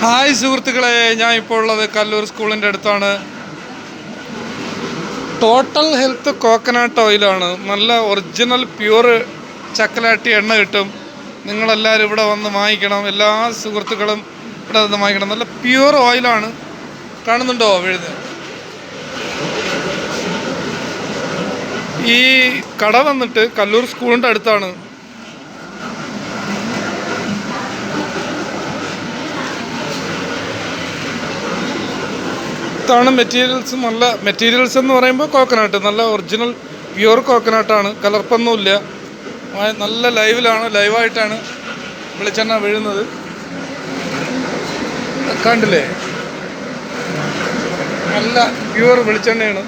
Hi സുഹൃത്തുക്കളെ, ഞാൻ ഇപ്പോൾ ഉള്ളത് കല്ലൂർ സ്കൂളിൻ്റെ അടുത്താണ്. ടോട്ടൽ ഹെൽത്ത് കോക്കനട്ട് ഓയിലാണ്. നല്ല ഒറിജിനൽ പ്യൂർ ചക്കലാട്ടി എണ്ണ കിട്ടും. നിങ്ങളെല്ലാവരും ഇവിടെ വന്ന് വാങ്ങിക്കണം. എല്ലാ സുഹൃത്തുക്കളും ഇവിടെ വന്ന് വാങ്ങിക്കണം. നല്ല പ്യൂർ ഓയിലാണ്. കാണുന്നുണ്ടോ വീഴുന്നത്? ഈ കട വന്നിട്ട് കല്ലൂർ സ്കൂളിൻ്റെ അടുത്താണ്. ാണ് മെറ്റീരിയൽസ്. നല്ല മെറ്റീരിയൽസ് എന്ന് പറയുമ്പോൾ കോക്കനട്ട്, നല്ല ഒറിജിനൽ പ്യൂർ കോക്കനട്ടാണ്. കലർപ്പൊന്നുമില്ല. നല്ല ലൈവായിട്ടാണ് വെളിച്ചെണ്ണ വീഴുന്നത്. കണ്ടില്ലേ? നല്ല പ്യൂർ വെളിച്ചെണ്ണയാണ്.